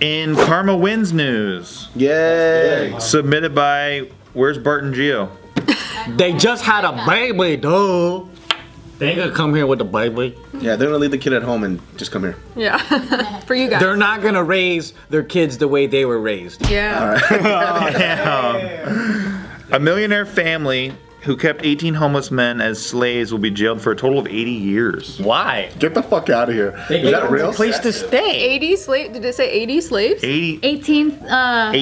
In Karma Wins news. Yay. Submitted by, where's Bart and Gio? They just had a baby, dude. They ain't gonna come here with the baby. Yeah, they're gonna leave the kid at home and just come here. Yeah. For you guys. They're not gonna raise their kids the way they were raised. Yeah. A millionaire family who kept 18 homeless men as slaves will be jailed for a total of 80 years. Why? Get the fuck out of here. Is that real? A place to stay. 80 slaves? Did it say 80 slaves? 18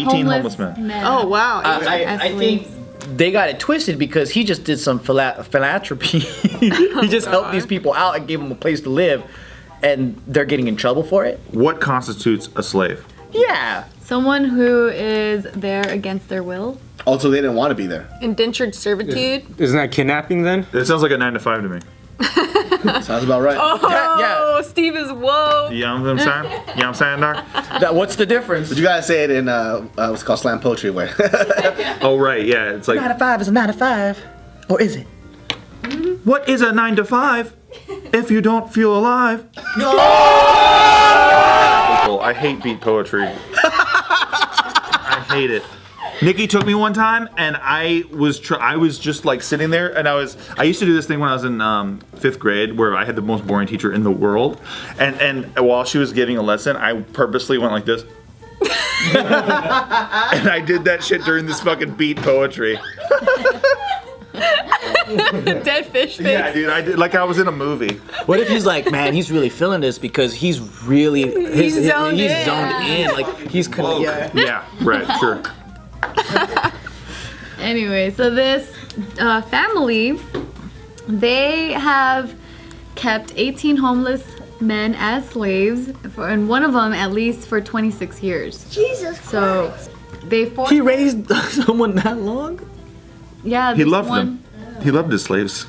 homeless men. Oh, wow. I think they got it twisted because he just did some philanthropy. He just helped these people out and gave them a place to live, and they're getting in trouble for it. What constitutes a slave? Yeah. Someone who is there against their will. Also, they didn't want to be there. Indentured servitude. Isn't that kidnapping then? It sounds like a 9 to 5 to me. Sounds about right. Oh, Steve is woke. You know what I'm saying? You know what I'm saying, Doc? What's the difference? But you gotta say it in what's called slam poetry way. Oh, right, yeah. It's like, 9 to 5 is a 9 to 5. Or is it? what is a 9 to 5 if you don't feel alive? I hate beat poetry. I hate it. Nikki took me one time, and I was just like sitting there, and I used to do this thing when I was in 5th grade, where I had the most boring teacher in the world, and while she was giving a lesson, I purposely went like this, and I did that shit during this fucking beat poetry. Dead fish face. Yeah, dude, I did like I was in a movie. What if he's like, man, he's really feeling this because he's really He's zoned in. zoned in, like he's Yeah, right, sure. Anyway, so this family, they have kept 18 homeless men as slaves, and one of them at least for 26 years. Jesus Christ. So they forced. He raised someone that long? Yeah, He this loved one, them. He loved his slaves.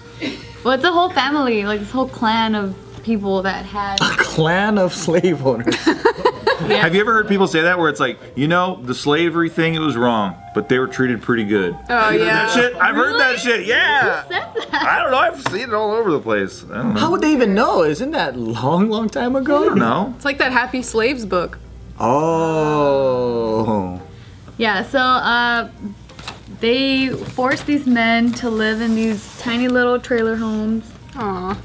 Well, it's a whole family, like this whole clan of people that had. A clan of slave owners. Yeah. Have you ever heard people say that where it's like, you know, the slavery thing, it was wrong, but they were treated pretty good? Oh, yeah. That shit, I've heard that shit, yeah. Who said that? I don't know, I've seen it all over the place. I don't know. How would they even know? Isn't that long time ago? I don't know. It's like that Happy Slaves book. Oh. Yeah, so they forced these men to live in these tiny little trailer homes Aw.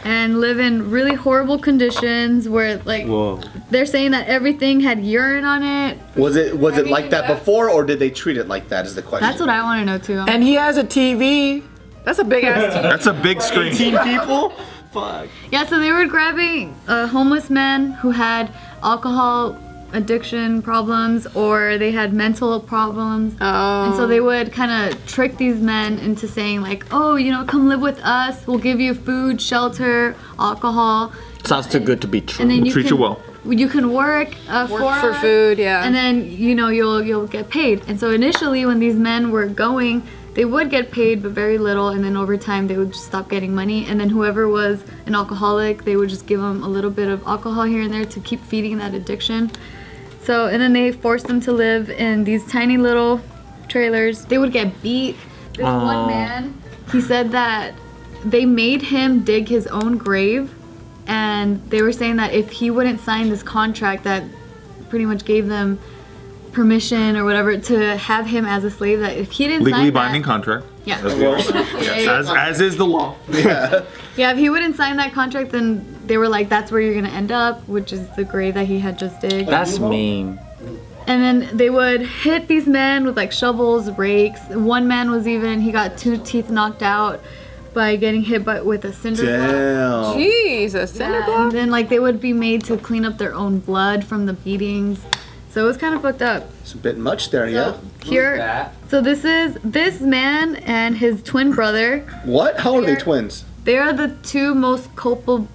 and live in really horrible conditions where, like, Whoa. they're saying that everything had urine on it. Was it like that before, or did they treat it like that? Is the question. That's what I want to know too. And he has a TV. That's a big ass TV. That's a big screen. 18 people? Fuck. Yeah, so they were grabbing homeless men who had alcohol addiction problems or they had mental problems. Oh. And so they would kind of trick these men into saying like, oh, you know, come live with us. We'll give you food, shelter, alcohol. Sounds too good to be true. And then Treat you well. You can work for us, food, yeah. and then you know you'll get paid. And so initially, when these men were going, they would get paid, but very little. And then over time, they would just stop getting money. And then whoever was an alcoholic, they would just give them a little bit of alcohol here and there to keep feeding that addiction. So and then they forced them to live in these tiny little trailers. They would get beat. This one man, he said that they made him dig his own grave. And they were saying that if he wouldn't sign this contract that pretty much gave them permission or whatever to have him as a slave, that if he didn't Legally sign binding that, contract. Yeah. As, we all know. Yes, as is the law. Yeah. Yeah, if he wouldn't sign that contract, then they were like, that's where you're gonna end up, which is the grave that he had just digged. That's mean. And then they would hit these men with like shovels, rakes. One man was even, he got 2 teeth knocked out by getting hit with a cinder block. Damn. Jesus, cinder Yeah, block? and then like they would be made to clean up their own blood from the beatings. So it was kind of fucked up. It's a bit much there, yeah. Here, so this is this man and his twin brother. What? How are they twins? They are the 2 most culpable.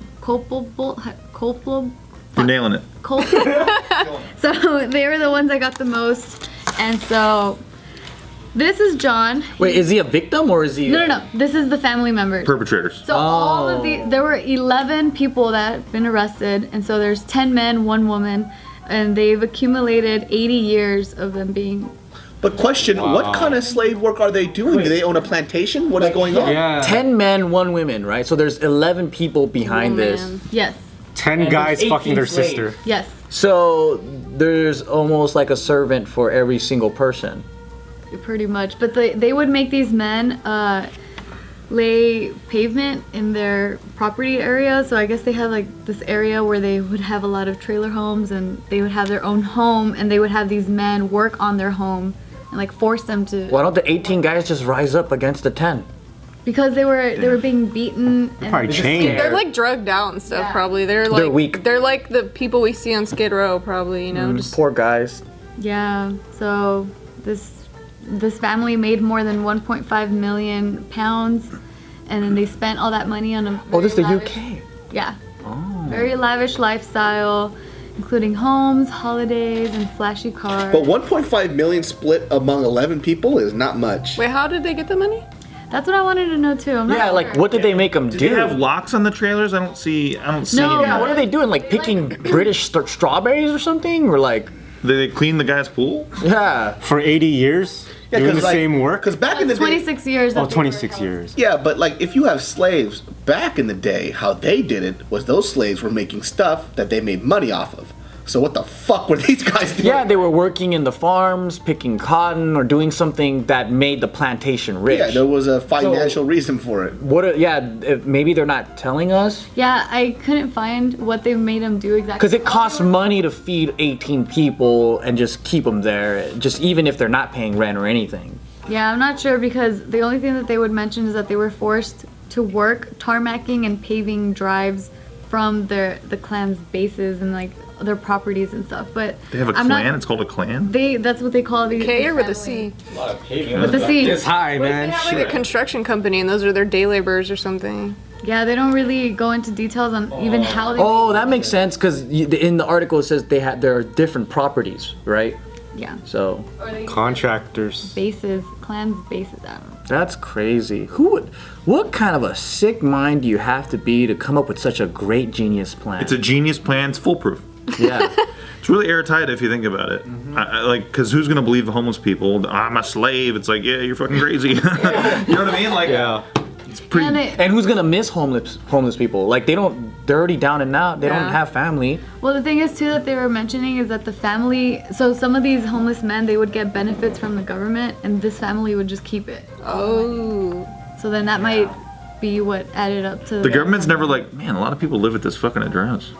You're nailing it. So they were the ones that got the most, and so this is John. Wait, is he a victim or is he? No. This is the family members. Perpetrators. So all of there were 11 people that have been arrested, and so there's 10 men, 1 woman, and they've accumulated 80 years of them being. But question, what kind of slave work are they doing? Do they own a plantation? What is going on? Yeah. 10 men, 1 woman, right? So there's 11 people behind this. Yes. 10 guys there's fucking 18 their slaves. sister. Yes. So there's almost like a servant for every single person. Pretty much. But they would make these men lay pavement in their property area. So I guess they had like this area where they would have a lot of trailer homes and they would have their own home and they would have these men work on their home and like force them to. Why don't the 18 guys just rise up against the 10? Because they were being beaten. And Probably chained. They're like drugged out and stuff. Probably they're weak. They're like the people we see on Skid Row. Probably just Poor guys. Yeah. So this family made more than 1.5 million pounds, and then they spent all that money on a. This is the lavish, UK. Yeah. Very lavish lifestyle, including homes, holidays, and flashy cars. But 1.5 million split among 11 people is not much. Wait, how did they get the money? That's what I wanted to know too. I'm not Yeah, sure. like what did they make them do? Do they have locks on the trailers? I don't see No. any. Yeah, what are they doing? Like picking British strawberries or something? Or like, They clean the guy's pool? yeah. For 80 years? Doing the same work? Because back in the day, 26 years. Oh, that they 26 worked. years. yeah, but like if you have slaves back in the day, how they did it was those slaves were making stuff that they made money off of. So what the fuck were these guys doing? Yeah, they were working in the farms, picking cotton, or doing something that made the plantation rich. Yeah, there was a financial reason for it. Maybe they're not telling us? Yeah, I couldn't find what they made them do exactly. Because it costs money to feed 18 people and just keep them there, just even if they're not paying rent or anything. Yeah, I'm not sure because the only thing that they would mention is that they were forced to work tarmacking and paving drives from the clan's bases and like their properties and stuff. But They have a clan? It's called a clan? That's what they call the K or with a C? With the C. It's high, man. They have like a construction company, and those are their day laborers or something. Yeah, they don't really go into details on even how they. Oh, that makes sense because in the article it says there are different properties, right? Yeah. So Contractors. Bases, clans, bases. I don't know. that's crazy. What kind of a sick mind do you have to be to come up with such a great genius plan? It's a genius plan. It's foolproof. Yeah. It's really airtight if you think about it. Because who's going to believe the homeless people? I'm a slave. It's like, yeah, you're fucking crazy. You know what I mean? Like, Yeah. it's pretty. And who's gonna miss homeless people? Like they're already down and out. They don't Yeah. have family. Well, the thing is too that they were mentioning is that the family. So some of these homeless men, they would get benefits from the government, and this family would just keep it. Oh. So then that might be what added up to. The government's never like, man, a lot of people live at this fucking address.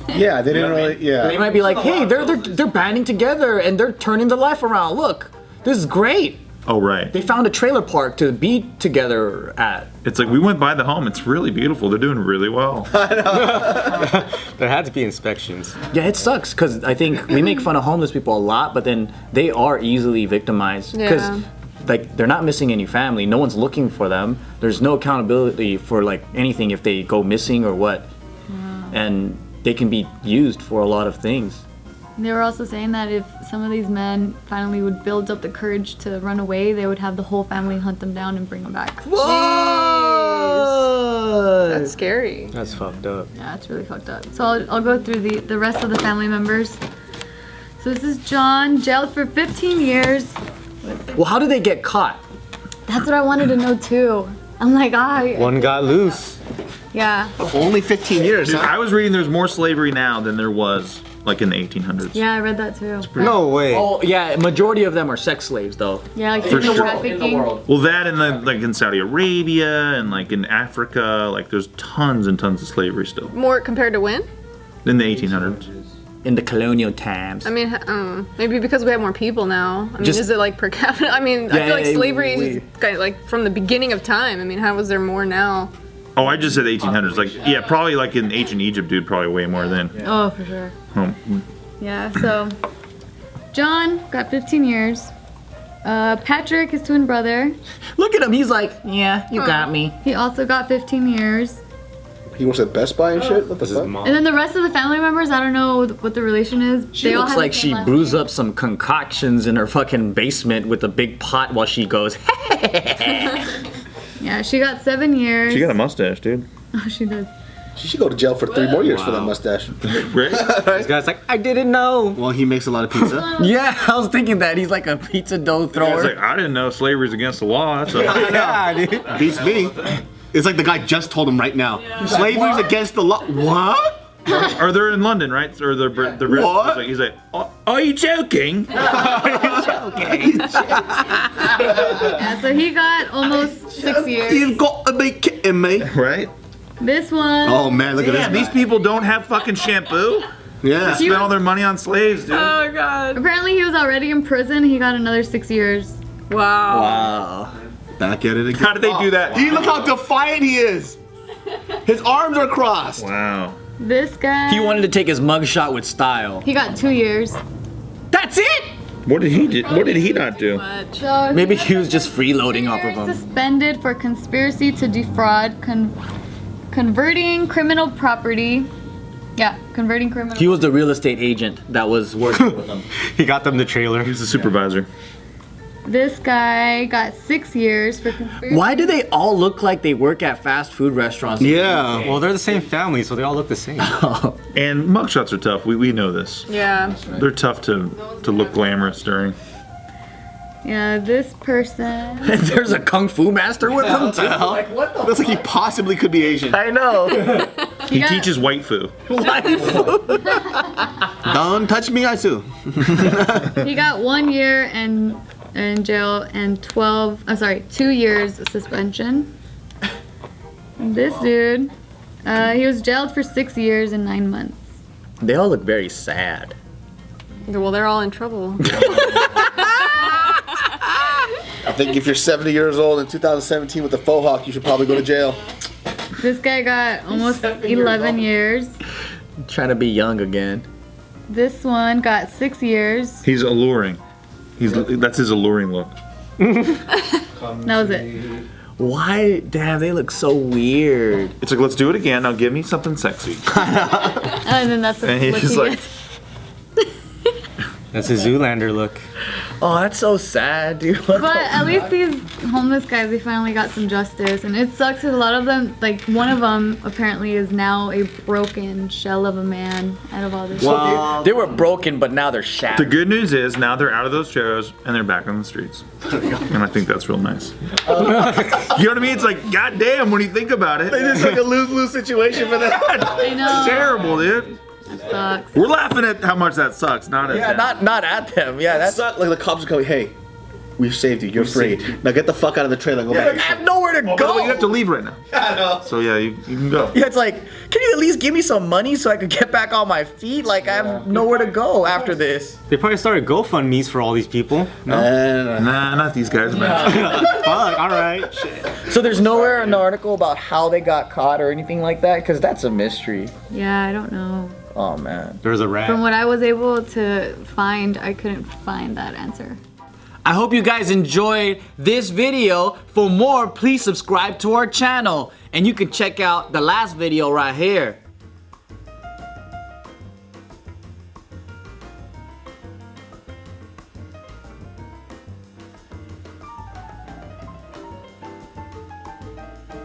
Yeah, they didn't really. Yeah. They might be like, hey, they're banding together and they're turning their life around. Look, this is great. Oh, right. They found a trailer park to be together at. It's like we went by the home. It's really beautiful. They're doing really well. There had to be inspections. Yeah, it sucks because I think we make fun of homeless people a lot, but then they are easily victimized because Yeah. like they're not missing any family. No one's looking for them. There's no accountability for like anything if they go missing or what, and they can be used for a lot of things. They were also saying that if some of these men finally would build up the courage to run away, they would have the whole family hunt them down and bring them back. That's scary. That's fucked up. Yeah, it's really fucked up. So I'll go through the rest of the family members. So this is John, jailed for 15 years. Well, how did they get caught? That's what I wanted to know too. I'm like, One got loose. yeah. Only 15 years, Dude, huh? I was reading there's more slavery now than there was like in the 1800s. Yeah, I read that too. No way. Oh yeah, majority of them are sex slaves though. Yeah, like For human sure. trafficking. Well, that and like in Saudi Arabia and like in Africa, like there's tons and tons of slavery still More compared to when? in the 1800s. In the colonial times. I mean, maybe because we have more people now. I mean, Just- is it like per capita? I mean, I feel like Yeah, slavery is kind of like from the beginning of time. I mean, how was there more now? Oh, I just said 1800s. Like, yeah, probably like in ancient Egypt, dude, probably way more than. Oh, for sure. Oh, Yeah, so John got 15 years. Patrick, his twin brother, Look at him. He's like, yeah, you got me. he also got 15 years. He works at Best Buy and shit? What the This is fuck? mom. And then the rest of the family members, I don't know what the relation is. She looks like she brews up some concoctions in her fucking basement with a big pot while she goes. Yeah, she got 7 years. she got a mustache, dude. Oh, she does. She should go to jail for 3 more years for that mustache. Right? This guy's like, I didn't know. Well, he makes a lot of pizza. Yeah, I was thinking that he's like a pizza dough It's thrower. like I didn't know slavery's against the law. That's a, Yeah, dude. Beats me. It's like the guy just told him right now. Slavery's against the law. What? Or they're in London, right? Or they're British. What? He's like, are you joking? Yeah, so he got almost 6 years. You've got to be kidding me. Right? This one. Oh man, look at Damn, this. these people don't have fucking shampoo. Yeah. Spend all their money on slaves, dude. Oh god. Apparently he was already in prison. He got another 6 years. Wow. Wow. Back at it again. How did they do that? Look how defiant he is. His arms are crossed. Wow. This guy. He wanted to take his mugshot with style. He got 2 years. That's it? What did he do? What did he not do? So Maybe he was just freeloading off of him. Suspended for conspiracy to defraud, converting criminal property. Yeah, converting criminal. He was the real estate agent that was working with him. He got them the trailer. He's the supervisor. This guy got 6 years for conspiracy. Why do they all look like they work at fast food restaurants? Yeah. Well, they're the same family, so they all look the same. And mugshots are tough. We know this. Yeah. They're tough to look glamorous during. Yeah, this person. There's a kung fu master with him too. Looks like he possibly could be Asian. I know. He got- teaches white fu. Don't touch me, Aisu. He got 1 year in jail and 2 years suspension. This dude, he was jailed for 6 years and 9 months. They all look very sad. Well, they're all in trouble. I think if you're 70 years old in 2017 with a faux hawk, you should probably go to jail. This guy got almost 11 years. Trying to be young again. This one got 6 years. He's alluring. That's his alluring look. That was it. Why? Damn, they look so weird. It's like, let's do it again. Now give me something sexy. And then that's And he's what just he like- gets. That's a Zoolander look. Oh, that's so sad, dude. What But the- at least these homeless guys, they finally got some justice. And it sucks because a lot of them, like one of them apparently is now a broken shell of a man out of all this shit. They were broken, but now they're The shattered. good news is now they're out of those trailers and they're back on the streets. And I think that's real nice. You know what I mean? It's like, goddamn, when you think about it. It's like a lose-lose situation for them. I know. It's terrible, dude. Sucks. We're laughing at how much that sucks, not at Yeah, them. not at them. Yeah, that's. Like the cops are coming, hey, we've saved you, you're free. Now get the fuck out of the trailer and go I back. have nowhere to By the go. way, you have to leave right now. I know. So yeah, you can go. Yeah, it's like, can you at least give me some money so I could get back on my feet? Like, I have nowhere to go after this. They probably started GoFundMe's for all these people. No? Nah, not these guys, man. Fuck, alright. So there's nowhere in the article about how they got caught or anything like that? Because that's a mystery. Yeah, I don't know. Oh, man. There's a rat. From what I was able to find, I couldn't find that answer. I hope you guys enjoyed this video. For more, please subscribe to our channel. And you can check out the last video right here.